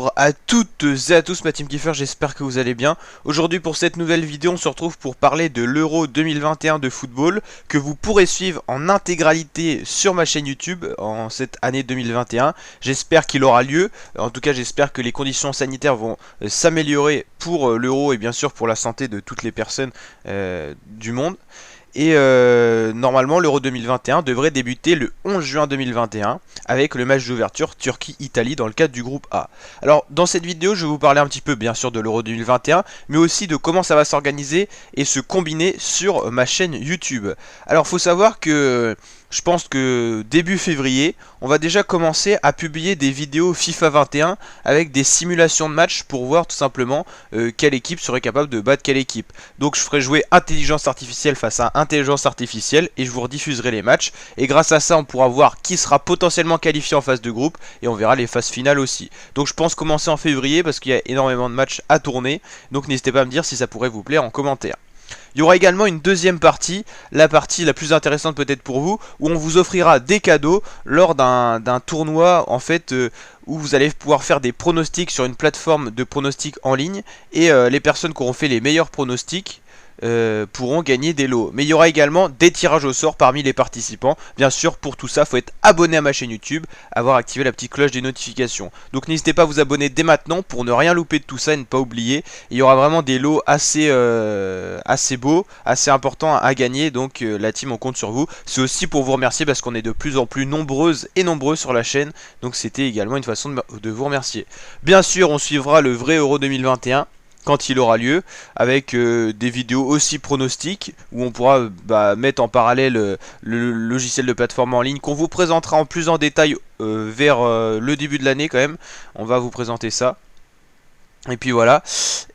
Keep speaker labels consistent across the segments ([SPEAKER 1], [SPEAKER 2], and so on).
[SPEAKER 1] Bonjour à toutes et à tous, ma team Kiefer, j'espère que vous allez bien. Aujourd'hui pour cette nouvelle vidéo, on se retrouve pour parler de l'Euro 2021 de football que vous pourrez suivre en intégralité sur ma chaîne YouTube en cette année 2021. J'espère qu'il aura lieu, en tout cas j'espère que les conditions sanitaires vont s'améliorer pour l'Euro et bien sûr pour la santé de toutes les personnes du monde. Et normalement l'Euro 2021 devrait débuter le 11 juin 2021 avec le match d'ouverture Turquie-Italie dans le cadre du groupe A. Alors dans cette vidéo je vais vous parler un petit peu bien sûr de l'Euro 2021 mais aussi de comment ça va s'organiser et se combiner sur ma chaîne YouTube. Alors faut savoir que je pense que début février, on va déjà commencer à publier des vidéos FIFA 21 avec des simulations de matchs pour voir tout simplement quelle équipe serait capable de battre quelle équipe. Donc je ferai jouer intelligence artificielle face à intelligence artificielle et je vous rediffuserai les matchs. Et grâce à ça, on pourra voir qui sera potentiellement qualifié en phase de groupe et on verra les phases finales aussi. Donc je pense commencer en février parce qu'il y a énormément de matchs à tourner. Donc n'hésitez pas à me dire si ça pourrait vous plaire en commentaire. Il y aura également une deuxième partie, la partie la plus intéressante peut-être pour vous, où on vous offrira des cadeaux lors d'un tournoi en fait où vous allez pouvoir faire des pronostics sur une plateforme de pronostics en ligne et les personnes qui auront fait les meilleurs pronostics pourront gagner des lots. Mais il y aura également des tirages au sort parmi les participants. Bien sûr, pour tout ça, il faut être abonné à ma chaîne YouTube, avoir activé la petite cloche des notifications. Donc n'hésitez pas à vous abonner dès maintenant pour ne rien louper de tout ça et ne pas oublier. Il y aura vraiment des lots assez beaux, assez importants à gagner. Donc la team, on compte sur vous. C'est aussi pour vous remercier parce qu'on est de plus en plus nombreuses et nombreux sur la chaîne. Donc c'était également une façon de vous remercier. Bien sûr, on suivra le vrai Euro 2021 quand il aura lieu, avec des vidéos aussi pronostiques, où on pourra mettre en parallèle le logiciel de plateforme en ligne, qu'on vous présentera en plus en détail vers le début de l'année quand même. On va vous présenter ça. Et puis voilà,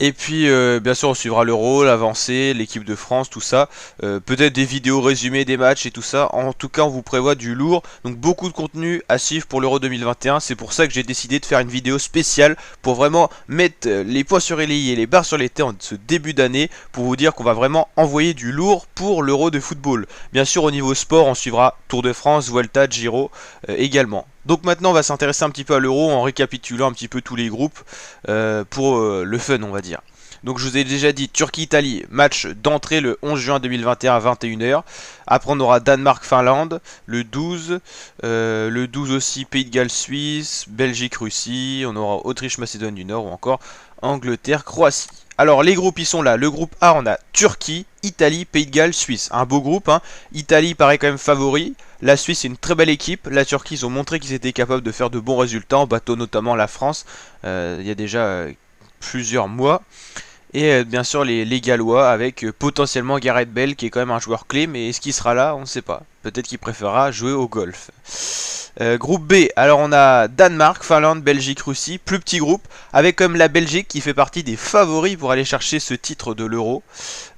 [SPEAKER 1] et puis bien sûr on suivra l'Euro, l'avancée, l'équipe de France, tout ça, peut-être des vidéos résumées des matchs et tout ça. En tout cas on vous prévoit du lourd, donc beaucoup de contenu à suivre pour l'Euro 2021. C'est pour ça que j'ai décidé de faire une vidéo spéciale pour vraiment mettre les points sur les i et les barres sur les t en ce début d'année, pour vous dire qu'on va vraiment envoyer du lourd pour l'Euro de football. Bien sûr au niveau sport on suivra Tour de France, Vuelta, Giro également. Donc maintenant on va s'intéresser un petit peu à l'Euro en récapitulant un petit peu tous les groupes pour le fun on va dire. Donc je vous ai déjà dit Turquie-Italie, match d'entrée le 11 juin 2021 à 21h. Après on aura Danemark-Finlande le 12. Le 12 aussi Pays de Galles-Suisse, Belgique-Russie. On aura Autriche-Macédoine du Nord ou encore Angleterre-Croatie. Alors les groupes ils sont là. Le groupe A on a Turquie, Italie, Pays de Galles, Suisse. Un beau groupe hein. Italie paraît quand même favori. La Suisse est une très belle équipe. La Turquie ils ont montré qu'ils étaient capables de faire de bons résultats en bateau notamment la France. Il y a déjà plusieurs mois. Et bien sûr les Gallois avec potentiellement Gareth Bale qui est quand même un joueur clé. Mais est-ce qu'il sera là? On ne sait pas. Peut-être qu'il préférera jouer au golf. Groupe B, alors on a Danemark, Finlande, Belgique, Russie, plus petit groupe, avec comme la Belgique qui fait partie des favoris pour aller chercher ce titre de l'Euro.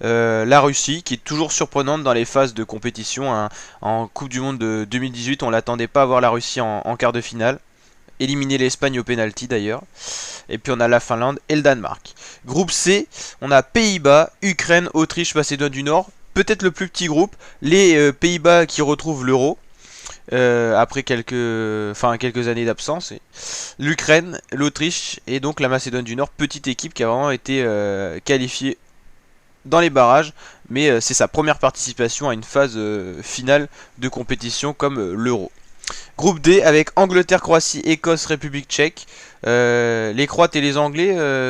[SPEAKER 1] La Russie qui est toujours surprenante dans les phases de compétition hein. En Coupe du Monde de 2018, on l'attendait pas à voir la Russie en quart de finale. Éliminer l'Espagne au pénalty d'ailleurs. Et puis on a la Finlande et le Danemark. Groupe C, on a Pays-Bas, Ukraine, Autriche, Macédoine du Nord. Peut-être le plus petit groupe, les Pays-Bas qui retrouvent l'Euro. Après quelques années d'absence, l'Ukraine, l'Autriche et donc la Macédoine du Nord, petite équipe qui a vraiment été qualifiée dans les barrages, mais c'est sa première participation à une phase finale de compétition comme l'Euro. Groupe D avec Angleterre, Croatie, Écosse, République tchèque. Les Croates et les Anglais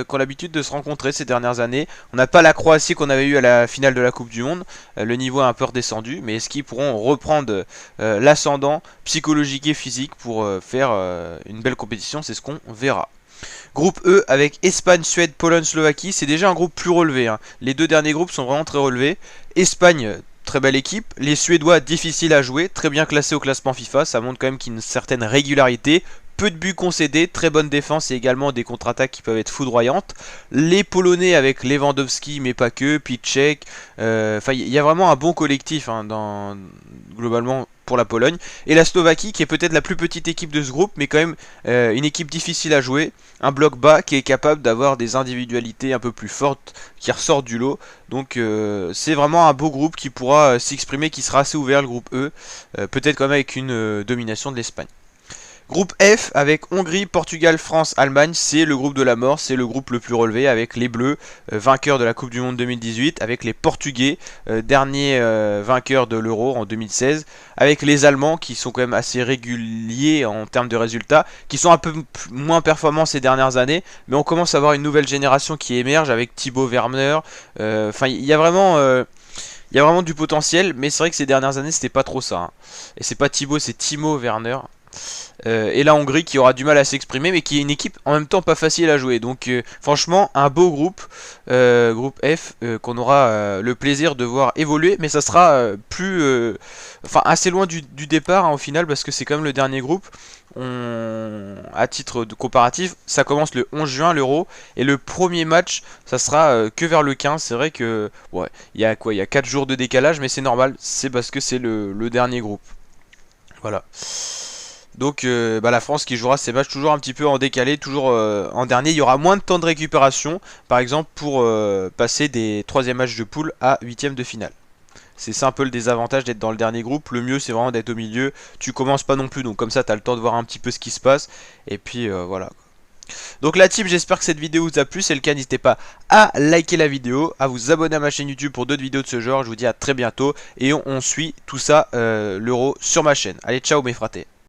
[SPEAKER 1] qui ont l'habitude de se rencontrer ces dernières années. On n'a pas la Croatie qu'on avait eu à la finale de la Coupe du Monde. Le niveau est un peu redescendu. Mais est-ce qu'ils pourront reprendre l'ascendant psychologique et physique pour faire une belle compétition? C'est ce qu'on verra. Groupe E avec Espagne, Suède, Pologne, Slovaquie. C'est déjà un groupe plus relevé hein. Les deux derniers groupes sont vraiment très relevés. Espagne, très belle équipe. Les Suédois, difficiles à jouer, très bien classés au classement FIFA. Ça montre quand même qu'il y a une certaine régularité. Peu de buts concédés, très bonne défense et également des contre-attaques qui peuvent être foudroyantes. Les Polonais avec Lewandowski, mais pas que, puis Tchèque. Enfin, il y a vraiment un bon collectif hein, globalement pour la Pologne. Et la Slovaquie qui est peut-être la plus petite équipe de ce groupe, mais quand même une équipe difficile à jouer. Un bloc bas qui est capable d'avoir des individualités un peu plus fortes qui ressortent du lot. Donc c'est vraiment un beau groupe qui pourra s'exprimer, qui sera assez ouvert le groupe E. Peut-être quand même avec une domination de l'Espagne. Groupe F avec Hongrie, Portugal, France, Allemagne, c'est le groupe de la mort, c'est le groupe le plus relevé avec les Bleus, vainqueurs de la Coupe du Monde 2018, avec les Portugais, derniers vainqueurs de l'Euro en 2016, avec les Allemands qui sont quand même assez réguliers en termes de résultats, qui sont un peu moins performants ces dernières années, mais on commence à avoir une nouvelle génération qui émerge avec Thibaut Werner. Enfin, il y a vraiment du potentiel, mais c'est vrai que ces dernières années c'était pas trop ça, hein. Et c'est pas Thibaut, c'est Timo Werner. Et la Hongrie qui aura du mal à s'exprimer, mais qui est une équipe en même temps pas facile à jouer. Donc franchement, un beau groupe, groupe F, qu'on aura le plaisir de voir évoluer, mais ça sera enfin assez loin du départ, hein, au final, parce que c'est quand même le dernier groupe. À titre de comparatif, ça commence le 11 juin l'Euro, et le premier match, ça sera que vers le 15. C'est vrai que ouais, il y a quoi, il y a 4 jours de décalage, mais c'est normal, c'est parce que c'est le dernier groupe. Voilà. Donc la France qui jouera ses matchs toujours un petit peu en décalé, toujours en dernier. Il y aura moins de temps de récupération, par exemple pour passer des troisième matchs de poule à huitième de finale. C'est ça un peu le désavantage d'être dans le dernier groupe. Le mieux c'est vraiment d'être au milieu. Tu commences pas non plus, donc comme ça tu as le temps de voir un petit peu ce qui se passe. Et puis voilà. Donc la team, j'espère que cette vidéo vous a plu. Si c'est le cas, n'hésitez pas à liker la vidéo, à vous abonner à ma chaîne YouTube pour d'autres vidéos de ce genre. Je vous dis à très bientôt et on suit tout ça, l'Euro, sur ma chaîne. Allez, ciao mes fratés.